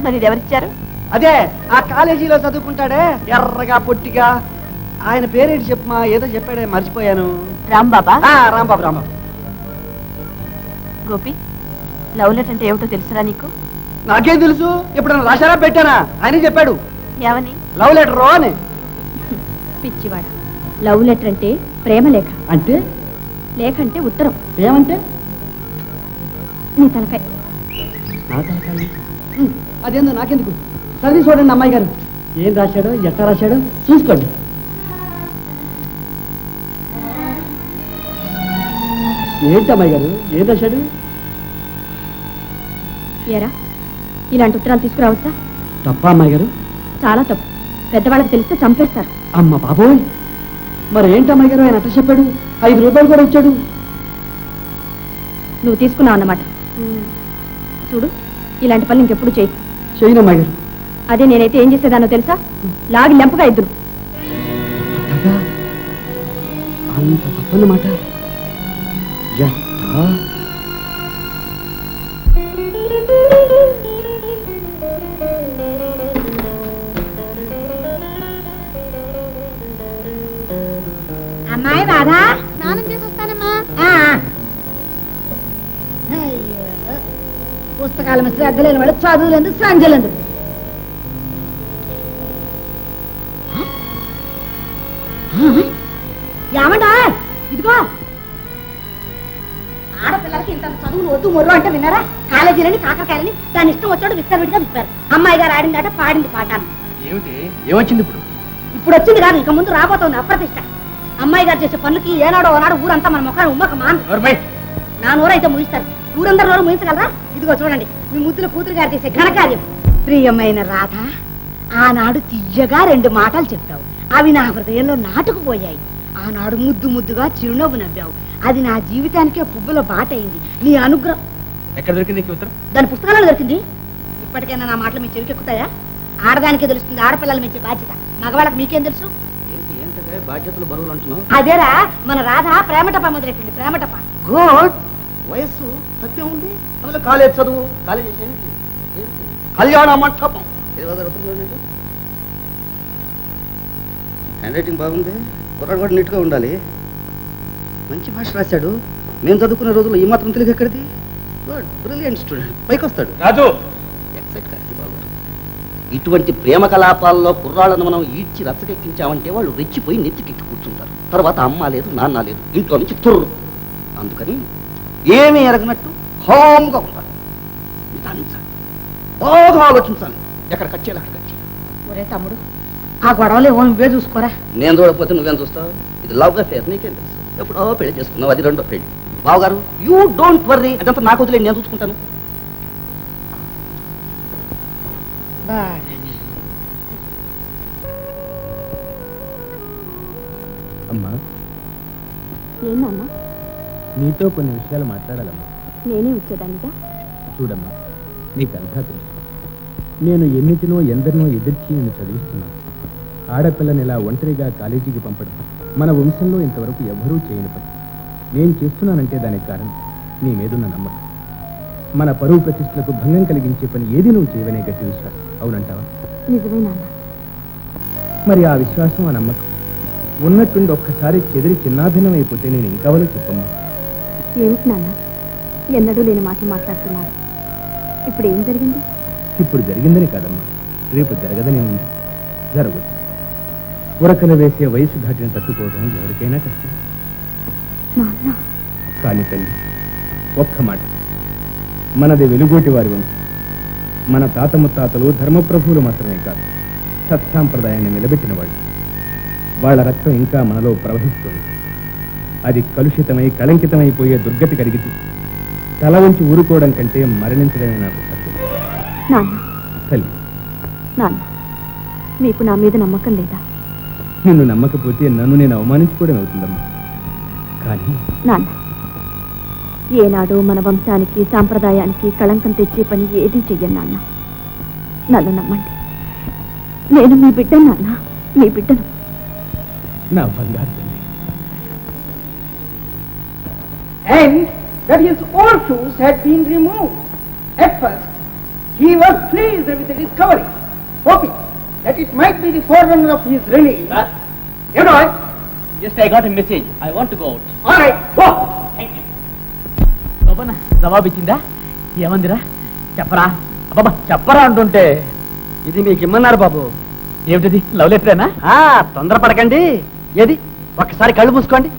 Speaker 2: మరి ఇది ఎవరిచ్చారు?
Speaker 1: అదే ఆ కాలేజీలో చదువుకుంటాడే ఎర్రగా పొట్టిగా, ఆయన పేరేంటి చెప్పమా? ఏదో చెప్పాడే మర్చిపోయాను.
Speaker 2: రాంబాబా?
Speaker 1: రాంబాబు. రాంబాబు.
Speaker 2: గోపి, లవ్ లెటర్ అంటే ఏమిటో తెలుసురా నీకు?
Speaker 1: నాకేం తెలుసు, ఎప్పుడన్నా రాశారా పెట్టానా? ఆయన చెప్పాడు
Speaker 2: ఏమని?
Speaker 1: లవ్ లెటర్ అని.
Speaker 2: పిచ్చివాడ, లవ్ లెటర్ అంటే ప్రేమ లేఖ.
Speaker 1: అంటే
Speaker 2: లేఖ అంటే ఉత్తరం.
Speaker 1: ఏమంటే
Speaker 2: నీ తలకాయ.
Speaker 1: అదేందో నాకెందుకు, చదివి చూడండి అమ్మాయి గారు. ఏం రాశాడో ఎట్లా రాశాడో చూసుకోండి. ఏంటి అమ్మాయి గారు, ఏం రాశాడు?
Speaker 2: ఏరా, ఇలాంటి ఉత్తరాలు తీసుకురావచ్చా?
Speaker 1: తప్ప అమ్మాయి గారు?
Speaker 2: చాలా తప్పు. పెద్దవాళ్ళకి తెలిస్తే చంపేస్తారు.
Speaker 1: అమ్మ బాబోయ్, మరి ఏంటి అమ్మాయి గారు, ఆయన అట్ట చెప్పాడు? 5 రూపాయలు కూడా ఇచ్చాడు.
Speaker 2: నువ్వు తీసుకున్నావు అన్నమాట. చూడు, ఇలాంటి పనులు ఇంకెప్పుడు చేయి.
Speaker 1: చేయను అమ్మాయి గారు.
Speaker 2: అదే నేనైతే ఏం చేసేదానో తెలుసా? లాగి లెంపగా ఇద్దరు.
Speaker 1: అట్టగా అంత తప్పన్నమాట. ఎట్టా?
Speaker 2: అమ్మాయి రాధా, స్నానం చేసి వస్తానమ్మా. పుస్తకాల మీద శ్రద్ధ లేని వాడు చదువులందు సంజలందు. ఏమంటా? ఇదిగో, ఆడపిల్లలకి ఇంత చదువులు వద్దు మొర్రు అంటే విన్నారా? కాలేజీలని కాకరకాయలని దాని ఇష్టం వచ్చాడు విస్తరవిడిగా విప్పారు. అమ్మాయి గారు ఆడిందట, పాడింది పాఠాలు.
Speaker 1: ఏమిటి, ఏమొచ్చింది ఇప్పుడు?
Speaker 2: ఇప్పుడు వచ్చింది కాదు, ఇక ముందు రాబోతోంది అప్రతిష్ట. అమ్మాయి గారు చేసే పనులకి ఏనాడో ఓనాడు ఊరంతా మన ముఖాన్ని ఉమ్మక మాను. నా నోరైతే ముగిస్తారు, ఊరందరూ నోరు ముగించగలరా? ఇదిగో చూడండి, మీ ముద్దుల కూతురు గారు చేసే ఘనకార్యం. ప్రియమైన రాధ, ఆనాడు తీయగా 2 మాటలు చెప్పావు, అవి నా హృదయంలో నాటుకుపోయాయి. ఆనాడు ముద్దు ముద్దుగా చిరునవ్వు నవ్వావు, అది నా జీవితానికే పువ్వుల బాట అయింది. నీ అనుగ్రహం.
Speaker 5: ఎక్కడ దొరికింది ఉత్తరం?
Speaker 2: దాని పుస్తకాలలో దొరికింది. ఇప్పటికైనా నా మాటలు మీ చెవికెక్కుతాయా? ఆడదానికే తెలుస్తుంది ఆడపిల్లలు మెచ్చే బాధ్యత, మగవాళ్ళకి మీకేం తెలుసు?
Speaker 1: బాధ్యతలు బరువులు అంటున్నావు.
Speaker 2: అదేరా, మన రాధ ప్రేమటప మొదలెట్టింది. ప్రేమటప.
Speaker 1: గుడ్. వయస్సు తప్పే ఉంది, అందులో కాలేజ్ చదువు. కాలేజ్ కళ్యాణ మంటపం. హ్యాండ్ రైటింగ్ బాగుంది, కుర్రాడు కూడా నీట్గా ఉండాలి. మంచి భాష రాశాడు. మేము చదువుకునే రోజుల్లో ఈ మాత్రం తెలుగు ఎక్కడిది? గుడ్, బ్రిలియంట్ స్టూడెంట్, పైకి వస్తాడు.
Speaker 5: రాజు,
Speaker 1: ఎక్సైట్ కాదు బాగుంది. ఇటువంటి ప్రేమ కలాపాల్లో కుర్రాళ్ళను మనం ఈడ్చి రచ్చకెక్కించామంటే వాళ్ళు రెచ్చిపోయి నెత్తికెక్కి కూర్చుంటారు. తర్వాత అమ్మ లేదు నాన్న లేదు, ఇంట్లో నుంచి తుర్రు. అందుకని ఏమీ ఎరగనట్టు హామ్గా ఉండాలి, నిదానించాలి, బాగా ఆలోచించాలి. ఎక్కడ కచ్చేయాలి అక్కడ కచ్చి.
Speaker 2: ఒరే తమ్ముడు, ఆ గొడవలు ఏమో నువ్వే చూసుకోరా.
Speaker 1: నేను చూడకపోతే నువ్వేం చూస్తావు? ఇది లవ్ అఫేర్, నీకేం తెలుసు? ఎప్పుడో పెళ్లి చేసుకున్నావు, అది 2వ పెళ్లి. బావగారు, యూ డోంట్ వర్రీ, అదంతా నాకు వదిలేదు, నేను చూసుకుంటాను.
Speaker 5: అమ్మా,
Speaker 2: ఏందమ్మా?
Speaker 5: నీతో కొన్ని విషయాలు మాట్లాడాలమ్మా.
Speaker 2: నేనే వచ్చేదానిగా.
Speaker 5: చూడమ్మా,
Speaker 6: నీకంతా తెలుసు. నేను ఎన్నిటినో ఎందరినో ఎదిర్చి నేను చదివిస్తున్నాను. ఆడపిల్లని ఇలా ఒంటరిగా కాలేజీకి పంపడం మన వంశంలో ఇంతవరకు ఎవరూ చేయని పని. నేను చేస్తున్నానంటే దానికి కారణం నీ మీదున్న నమ్మకం. మన పరువు ప్రతిష్టలకు భంగం కలిగించే పని ఏది నువ్వు చేయవనే గట్టి విశ్వాసం. అవునంటావా?
Speaker 2: నిజమే నాన్న.
Speaker 6: మరి ఆ విశ్వాసం, ఆ నమ్మకం ఉన్నట్టుండి ఒక్కసారి చెదిరి చిన్నాభిన్నం అయిపోతే నేను ఇంకావలో చెప్పమ్మా.
Speaker 2: ఏమిటి నాన్న ఎన్నడూ లేని మాటలు మాట్లాడుతున్నారు? ఇప్పుడు ఏం జరిగింది?
Speaker 6: ఇప్పుడు జరిగిందని కాదమ్మా, రేపు జరగదనే ఉంది. జరగచ్చు. ఉరకలు వేసే వయసు దాటిని తట్టుకోవడం ఎవరికైనా కష్టం.
Speaker 2: నాన్న
Speaker 6: కానీ తల్లి, ఒక్క మాట, మనది వెలుగోటి వారి వంశం. మన తాత ముత్తాతలు ధర్మప్రభువులు మాత్రమే కాదు, సత్సాంప్రదాయాన్ని నిలబెట్టిన వాళ్ళు. వాళ్ళ రక్తం ఇంకా మనలో ప్రవహిస్తుంది. అది కలుషితమై కళంకితమైపోయే దుర్గతి కలిగితే తల వంచి ఊరుకోవడం కంటే మరణించడమే నాకు సత్యం.
Speaker 2: నాన్న
Speaker 6: తల్లి,
Speaker 2: నాన్న మీకు నా మీద నమ్మకం లేదా?
Speaker 6: నిన్ను నమ్మకపోతే నన్ను నేను అవమానించుకోవడం అవుతుందమ్మా. కానీ
Speaker 2: నాన్న ఏనాడు మన వంశానికి సాంప్రదాయానికి కళంకం తెచ్చే పని ఏదీ చెయ్యను నాన్న. నన్ను నమ్మండి. నేను మీ బిడ్డను నాన్న, మీ బిడ్డను.
Speaker 6: నా బంగారు తల్లి.
Speaker 3: And that his old shoes had been removed. At first, he was pleased with the discovery, hoping that it might be the forerunner of his release. You know it?
Speaker 5: Just I got a message. I want to go out.
Speaker 3: All right, go.
Speaker 5: Thank you. బాబా జవాబు ఇచ్చిందా? ఏమందిరా? చెప్పరా అబ్బాబా, చెప్పరా అంటుంటే.
Speaker 1: ఇది మీకు ఇమ్మన్నారు బాబు.
Speaker 5: ఏమిటిది? లవ్ లెటరేనా?
Speaker 1: తొందరపడకండి. ఏది ఒక్కసారి కళ్ళు మూసుకోండి.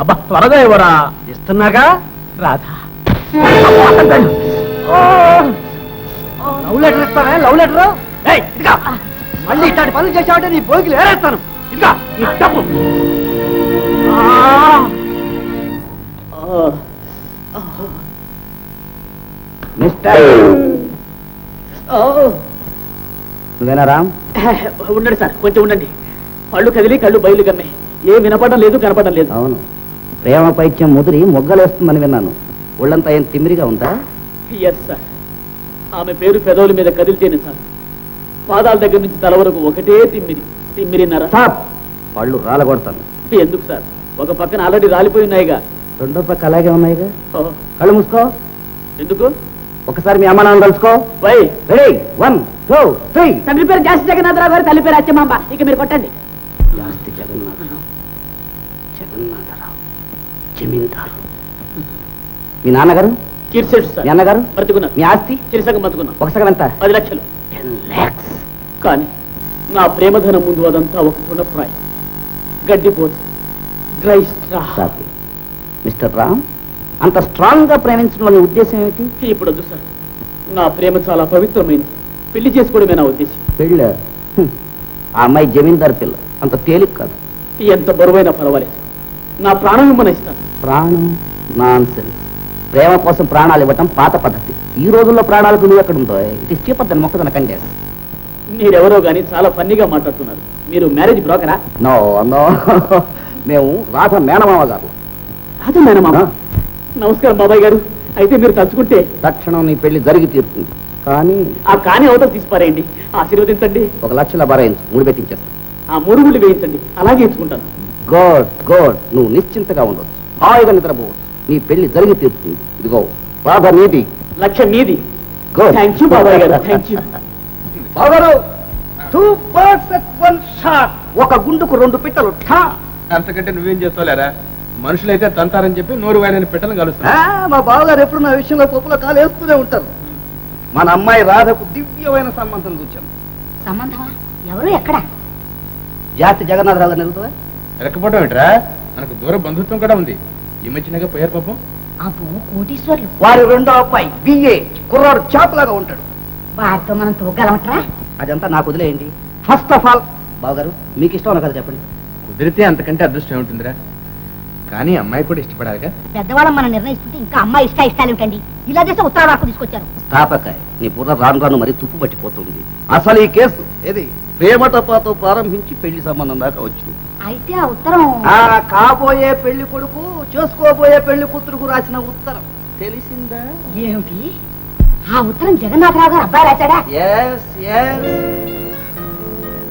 Speaker 5: అబ్బా త్వరగా ఇవ్వరా.
Speaker 1: ఇస్తున్నాగా.
Speaker 5: రాధా,
Speaker 1: లవ్ లెటర్ ఇస్తావే? లవ్ లెటర్ మళ్ళీ ఇట్లాంటి పనులు చేసావంటే నీ బోగిలు ఏరేస్తాను. ఇదిగా నీ డబ్బు.
Speaker 5: నువ్వేనా రామ్? ఉండండి సార్, కొంచెం ఉండండి. పళ్ళు కదిలి కళ్ళు బయలు గమ్మే. ఏ వినపడడం లేదు, కనపడడం లేదు.
Speaker 7: అవును, ప్రేమ పైత్యం ముదిరి మొగ్గలేస్తుందని విన్నాను. ఒళ్ళంతా ఏం తిమ్మిరిగా ఉందా?
Speaker 5: Yes sir. ఆమె పేరు పెదవుల మీద కదిలితేనే సార్, పాదాల దగ్గర నుంచి తల వరకు ఒకటే తిమ్మిరిన్నారా?
Speaker 7: పళ్ళు రాలగొడతాను.
Speaker 5: ఎందుకు సార్? ఒక పక్కన ఆల్రెడీ రాలిపోయి ఉన్నాయిగా.
Speaker 7: రెండో పక్క అలాగే ఉన్నాయిగా.
Speaker 5: ఓహో.
Speaker 7: కళ్ళు మూసుకో.
Speaker 5: ఎందుకు?
Speaker 7: ఒకసారి మీ అమ్మ నాన్న కలుసుకో.
Speaker 5: వై?
Speaker 7: రెడీ, 1 2 3.
Speaker 5: తండ్రి పేరు జాస్తి జగన్నాథరావు గారు, తల్లి పేరు అచ్చమాంబ. ఇక మీరు కొట్టండి.
Speaker 7: జాస్తి జగన్నాథరావు, జగన్నాథరావు జమీందారు. మీ నాన్నగారు?
Speaker 5: కీర్సెట్ సార్.
Speaker 7: మీ అన్నగారు?
Speaker 5: బ్రతుకున్నారు.
Speaker 7: మీ ఆస్తి?
Speaker 5: చిరుసగం బతుకున్నాం.
Speaker 7: ఒక సగం ఎంత?
Speaker 5: 10 లక్షలు.
Speaker 7: 10 lakhs.
Speaker 5: కానీ నా ప్రేమధనం ముందు అదంతా ఒక తృణప్రాయం, గడ్డిపోతు, డ్రై స్ట్రా.
Speaker 7: మిస్టర్ రామ్, అంత స్ట్రాంగ్ గా ప్రేమించడం ఉద్దేశం ఏమిటి?
Speaker 5: ఇప్పుడు వద్దు సార్. నా ప్రేమ చాలా పవిత్రమైనది. పెళ్లి చేసుకోవడమే నా ఉద్దేశం.
Speaker 7: పెళ్ళ? ఆ అమ్మాయి జమీందారు పిల్ల, అంత తేలిక కాదు.
Speaker 5: ఎంత బరువైనా పర్వాలేదు, నా ప్రాణం ఇమ్మని ఇస్తాను.
Speaker 7: ప్రాణం? Non sense. ప్రేమ కోసం ప్రాణాలు ఇవ్వటం పాత పద్ధతి. ఈ రోజుల్లో ప్రాణాలకు నువ్వు ఎక్కడ ఉందో. ఇట్ ఇస్ చీపర్ దెన్ మొక్కదన కండేస్.
Speaker 5: మీరెవరో గానీ చాలా ఫన్నీగా మాట్లాడుతున్నారు. మీరు మ్యారేజ్ బ్రోకరా?
Speaker 7: నో నో, మేము రాధ మేనమామ గారు.
Speaker 5: రాధ మేనమామ? నమస్కారం బాబాయ్ గారు. అయితే మీరు తలుచుకుంటే
Speaker 7: తక్షణం నీ పెళ్లి జరిగి తీరుతుంది. కానీ
Speaker 5: ఆ కాని అవతల తీసిపారేయండి. ఆశీర్వదించండి.
Speaker 7: 1 లక్షల బరాయించు, ముడి పెట్టించేస్తా.
Speaker 5: ఆ 3 గుళ్ళు వేయించండి. అలాగే ఇచ్చుకుంటాను.
Speaker 7: Good good. నువ్వు నిశ్చింతగా ఉండొచ్చు, హాయిగా నిద్రపోవచ్చు. నీ పెళ్లి జరిగి తీరుతుంది. ఇదిగో రాధ నీది,
Speaker 5: 1 లక్ష మీది.
Speaker 7: గుడ్.
Speaker 5: థ్యాంక్ యూ బాబాయ్ గారు, thank you.
Speaker 1: బాగారు 2 birds at 1 shot. ఒక గుండుకు 2 పిట్టలు.
Speaker 6: అంతకంటే నువ్వేం చేస్తావులేరా? మనుషులైతే తంతారని చెప్పి నోరు వాయనని పెట్టలను కలుస్తా.
Speaker 1: మా బావగారు ఎప్పుడు నా విషయంలో పప్పులో కాలు వేస్తూనే ఉంటారు. మన అమ్మాయి రాధకు దివ్యమైన సంబంధం చూచాను.
Speaker 2: సంబంధమా? ఎవరు, ఎక్కడ?
Speaker 7: జాస్తి జగన్నాథరావు గారు నిలుగుతావా?
Speaker 6: ఎరకపోవడం ఏంట్రా? మనకు దూర బంధుత్వం కూడా ఉంది. ఈ మధ్యనగా పోయారు పాపం.
Speaker 2: అబ్బో, కోటీశ్వర్లు.
Speaker 1: వారి రెండో అబ్బాయి బిఏ, కుర్రాడు చాపలాగా ఉంటాడు.
Speaker 2: వారితో మనం తోగలమట్రా?
Speaker 7: అదంతా నాకు వదిలేయండి. ఫస్ట్ ఆఫ్ ఆల్ బావగారు, మీకు ఇష్టం కదా చెప్పండి.
Speaker 6: కుదిరితే అంతకంటే అదృష్టం ఏముంటుందిరా? కానీ అమ్మాయి కూడా ఇష్టపడాలిగా.
Speaker 2: పెద్దవాళ్ళం మనం నిర్ణయిస్తుంటే ఇంకా అమ్మాయి ఇష్టాలు ఏమిటండి? ఇలా చేస్తే ఉత్తర వరకు తీసుకొచ్చారు.
Speaker 7: తాపకాయ, నీ బుర్ర రాను రాను మరి తుప్పు పట్టిపోతుంది. అసలు ఈ కేసు ఏది ప్రేమటపాతో ప్రారంభించి పెళ్లి సంబంధం దాకా వచ్చింది.
Speaker 2: అయితే ఆ ఉత్తరం
Speaker 1: కాబోయే పెళ్లి కొడుకు చేసుకోబోయే పెళ్లి కూతురుకు రాసిన ఉత్తరం తెలిసిందా?
Speaker 2: ఏమిటి? ఆ ఉత్తరం జగన్నాథరావు గారు అబ్బాయి రాశాడా?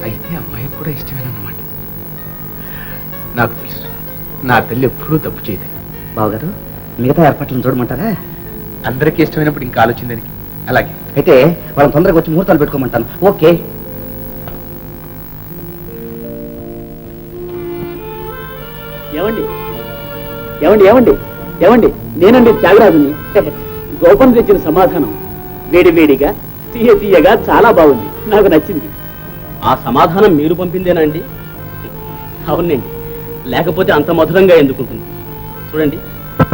Speaker 8: అయితే అమ్మాయి కూడా ఇష్టమేనన్నమాట. నాకు తెలుసు, నా తల్లి ఎప్పుడూ తప్పు చేయదు.
Speaker 7: బావగారు మిగతా ఏర్పాట్లను చూడమంటారా?
Speaker 8: అందరికీ ఇష్టమైనప్పుడు ఇంకా ఆలోచించడానికి. అలాగే
Speaker 7: అయితే వాళ్ళని తొందరగా వచ్చి ముహూర్తాలు పెట్టుకోమంటాను. ఓకే.
Speaker 5: ఏమండి ఏమండి ఏమండి ఏమండి నేనండి త్యాగరాజుని. గోపం తెచ్చిన సమాధానం వేడి వేడిగా తీయగా చాలా బాగుంది, నాకు నచ్చింది.
Speaker 9: ఆ సమాధానం మీరు పంపిందేనండి? అవునండి, లేకపోతే అంత మధురంగా ఎందుకుంటుంది? చూడండి,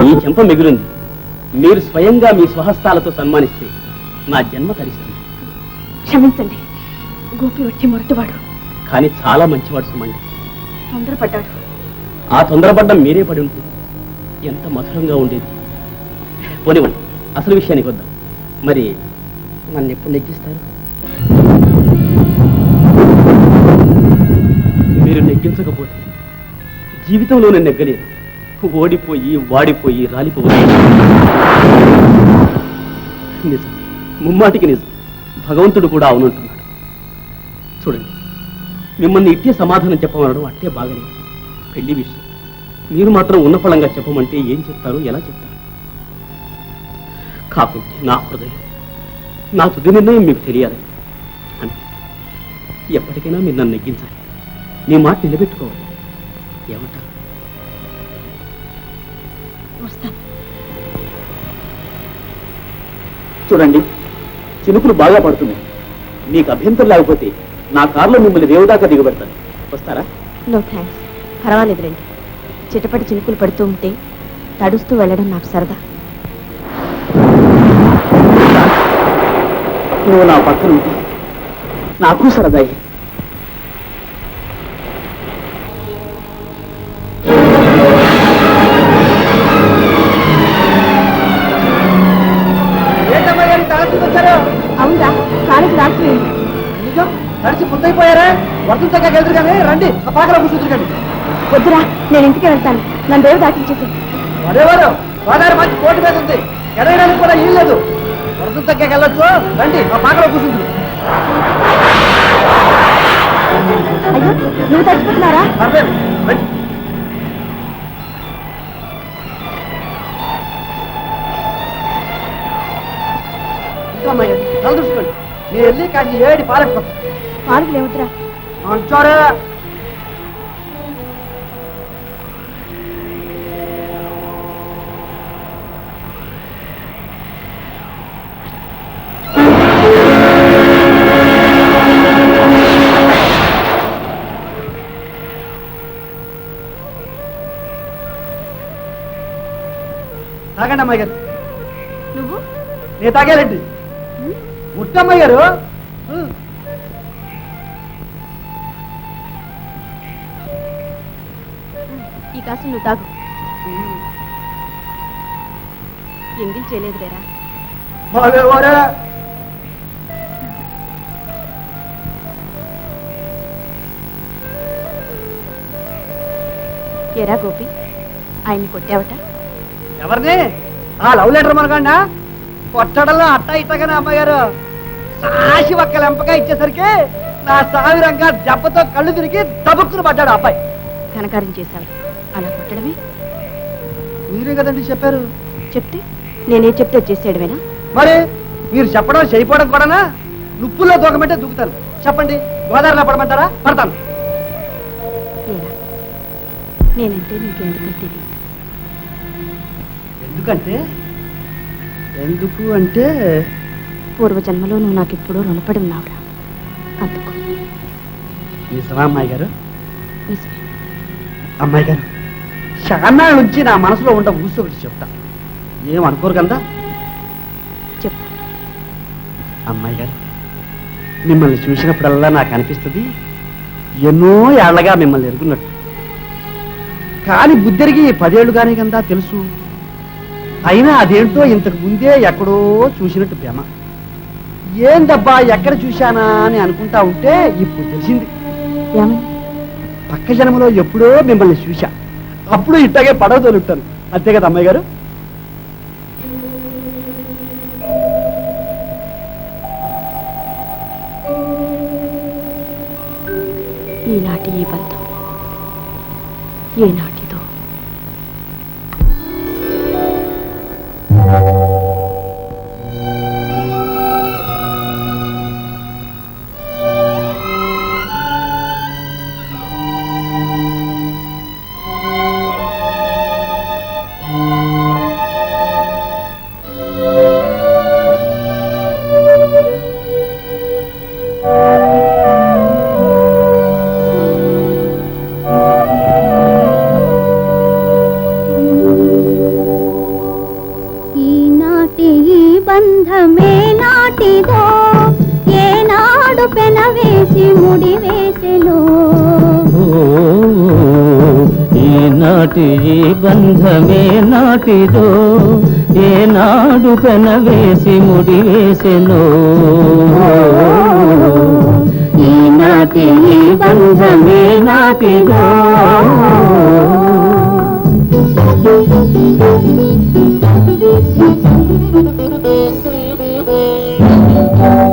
Speaker 9: ఈ చెంప మిగిలింది. మీరు స్వయంగా మీ స్వహస్తాలతో సన్మానిస్తే నా జన్మ తరిస్తుంది.
Speaker 2: క్షమించండి, గోపి వచ్చి మొరటివాడు,
Speaker 9: కానీ చాలా మంచివాడు సుమండి.
Speaker 2: తొందరపడ్డాడు.
Speaker 9: ఆ తొందరపడ్డం మీరే పడి ఉంటుంది. ఎంత మధురంగా ఉండేది. పోనివ్వండి, అసలు విషయానికి వద్దాం. మరి నన్ను ఎప్పుడు నెగ్గిస్తారు? మీరు నెగ్గించకపోతే జీవితంలో నేను నెగ్గలేదు. ఓడిపోయి వాడిపోయి రాలిపోయి. నిజం, ముమ్మాటికి నిజం. భగవంతుడు కూడా అవునంటున్నాడు. చూడండి, మిమ్మల్ని ఇట్టే సమాధానం చెప్పమనడం అట్టే బాగలేదు. పెళ్లి విషయం మీరు మాత్రం ఉన్నఫలంగా చెప్పమంటే ఏం చెప్తారు, ఎలా చెప్తారు? కాకుంటే నా హృదయం, నా తుది నిర్ణయం మీకు తెలియాలి. అంటే ఎప్పటికైనా మీరు నన్ను నెగ్గించాలి, నీ మాట నిలబెట్టుకోవాలి. ఏమంటారు? చూడండి, చినుకులు బాగా పడుతున్నాయి. మీకు అభ్యంతరం లేకపోతే నా కారులో మిమ్మల్ని రేవుదాకా దిగబెడతాను. వస్తారా?
Speaker 2: No thanks, పర్వాలేదులేండి. చిటపటి చినుకులు పడుతూ ఉంటే తడుస్తూ వెళ్ళడం నాకు సరదా.
Speaker 5: నువ్వు నా పక్కన ఉంటే నాకు సరదాయి.
Speaker 2: అవునా, కాలేజీ రాసిపోయింది.
Speaker 3: నిజం తడిచి ముద్దయిపోయారా? వర్షం తగ్గ ఎదురు కానీ రండి, ఆ పాకలో కూర్చుంటుంది.
Speaker 2: వద్దురా, నేను ఇంటికి వెళ్తాను. నన్ను రేవు దాటించేసి.
Speaker 3: మరేవారు గోదావరి మంచి కోటి మీద ఉంది, ఎడగడానికి కూడా ఏం లేదు. వర్షం తగ్గ వెళ్ళొచ్చు, రండి, ఆ పాకలో కూర్చుంటుంది.
Speaker 2: అయ్యో, నువ్వు తడిచిపోతున్నారా?
Speaker 3: పర్లేదు, రండి. ఇంకా అమ్మాయి తల చూసుకోండి. నేను వెళ్ళి కానీ ఏడి పాలకు
Speaker 2: పాలు లేవుతురా.
Speaker 3: అంటారా? తాగండి అమ్మాయి గారు.
Speaker 2: నువ్వు?
Speaker 3: నేను తాగాలండి. ముట్టమ్మాయి గారు.
Speaker 2: ఈ కాసు నువ్వు తాగు. ఎంగిల్ చేయలేదు లేరా?
Speaker 3: మావేవారా?
Speaker 2: ఏరా గోపి, ఆయన్ని కొట్టావట?
Speaker 3: ఎవరిని? ఆ లవ్ లెటర్ మనకండా కొట్టడంలో అట్టా ఇట్టగానే అమ్మగారు సాసి ఒక్క లెంపగా ఇచ్చేసరికి నా సావిరంగా దెబ్బతో కళ్ళు తిరిగి దబుక్కును పడ్డాడు అబ్బాయి.
Speaker 2: ఘనకార్యం చేశావు, అలా కొట్టడమే.
Speaker 3: మీరే కదండి చెప్పారు.
Speaker 2: చెప్తే నేనే చెప్తే చేసేయడమేనా?
Speaker 3: మరి మీరు చెప్పడం చేయకపోవడం కూడానా? నుప్పుల్లో దూకమంటే దూకుతాను. చెప్పండి, గోదావరిలో పడమంటారా? పడతాను.
Speaker 2: నేనంటే నీకెందుకంటే
Speaker 3: ఎందుకంటే ఎందుకు అంటే
Speaker 2: పూర్వజన్మలో నువ్వు నాకు ఎప్పుడూ రుణపడి ఉన్నావురా, అందుకు.
Speaker 3: నిజమా అమ్మాయి గారు?
Speaker 2: నిజమే.
Speaker 3: అమ్మాయి గారు, చాలా నుంచి నా మనసులో ఉండ ఊసి ఒకటి చెప్తా, ఏమనుకోరు కదా?
Speaker 2: చెప్పు.
Speaker 3: అమ్మాయి గారు, మిమ్మల్ని చూసినప్పుడల్లా నాకు అనిపిస్తుంది ఎన్నో ఏళ్లగా మిమ్మల్ని ఎరుగున్నట్టు. కానీ బుద్ధెరిగి 10 ఏళ్ళు కానీ కదా తెలుసు. అయినా అదేంటో ఇంతకు ముందే ఎక్కడో చూసినట్టు భ్రమ. ఏందబ్బా ఎక్కడ చూశానా అని అనుకుంటా ఉంటే ఇప్పుడు తెలిసింది. పక్క జన్మలో ఎప్పుడో మిమ్మల్ని చూశా, అప్పుడు ఇట్టగే పడవ తోలుంటాను. అంతే కదా అమ్మాయి గారు?
Speaker 4: ఈనాటి ఈ బంధం ఏనాటిదో.
Speaker 2: బంధమే నాటిదో ఏనాడు పెనవేసి ముడి వేసెలో
Speaker 10: ఈనాటి ఈ బంధమే నాటిదో ఏనాడు పెనవేసి ముడి వేసెలో ఈనాటి ఈ బంధమే నాటిదో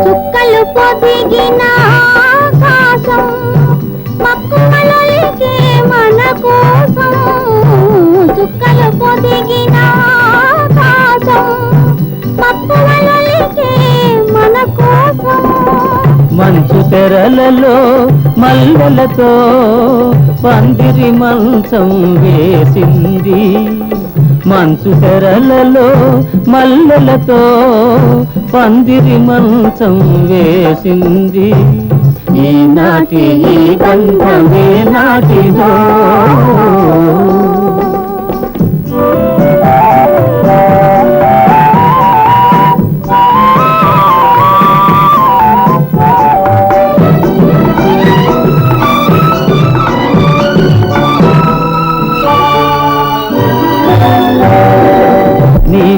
Speaker 2: చుక్కలు పొదిగిన ఆకాశం మక్కువలొలికే మన కోసం చుక్కలు పొదిగిన ఆకాశం మక్కువలొలికే మన కోసం
Speaker 10: మంచు తెరలలో మల్లెలతో పందిరి మంచం వేసింది మంచు తెరలలో మల్లెలతో పందిరి మంచం వేసింది ఈనాటి ఈ బంధమే నాటిదో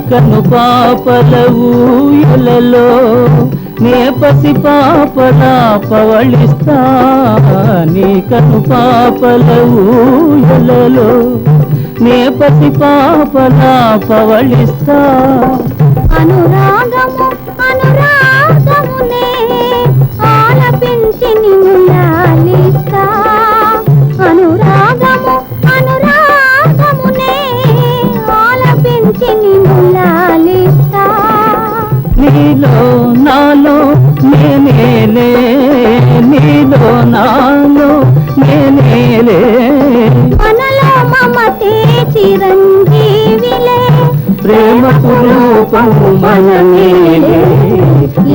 Speaker 10: కను పాపల ఊయలలో నే పసి పాపల పవళిస్తా నీ కను పాపల ఊయలలో నే పసి పాపల పవళిస్తా
Speaker 2: అనురాగము అనురాగమునే ఆలపించి నిన్ను లాలిస్తా అనురాగము అనురాగమునే ఆలపించి నిన్ను లాలిస్తా
Speaker 10: నీలో నాలో నేనేలే నీలో నాలో నేనేలే
Speaker 2: మనలో మమతే చిరంజీవిలే
Speaker 10: ప్రేమకు రూపము మనమేలే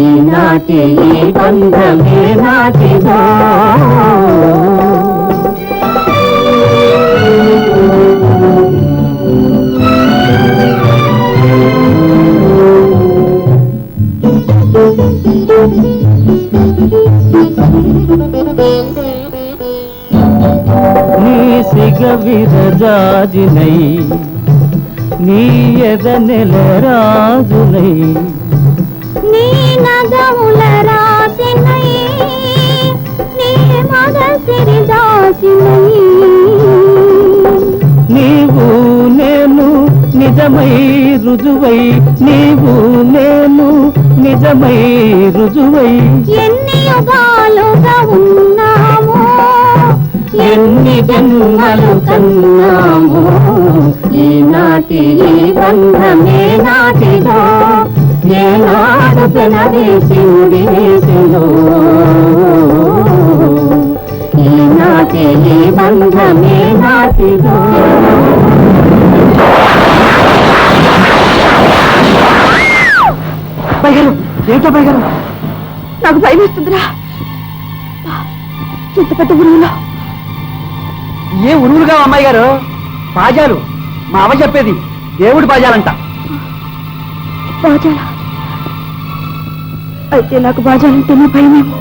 Speaker 10: ఈనాటి ఈ బంధమే నాటిదో నీ సిగ విరజాజినై నీ ఎద నెల రాజునై
Speaker 2: నీ నగముల రాసినై నీ మగ సిరి దాసినై
Speaker 10: నీవు నేను నిజమై రుజువై నీవు నేను నిజమై రుజువై
Speaker 2: ఎన్ని యుగాలుగా ఉన్నామో
Speaker 10: ఎన్ని జన్మలు కన్నామో ఈనాటి ఈ బంధమే నాటిదో ఏనాడు పెనవేసి ముడివేసెలో ఈనాటి ఈ బంధమే నాటిదో
Speaker 3: పైగారు ఏంటో పైగారు
Speaker 4: నాకు భయం వేస్తుందిరా. ఎంత పెద్ద ఊరిలో
Speaker 3: ఏ ఉరువులుగా అమ్మాయి గారు బాజాలు మా అమ్మ చెప్పేది దేవుడి బాజాలంట
Speaker 4: బాజాలా? అయితే నాకు బాజాలంటేనే భయమేమో.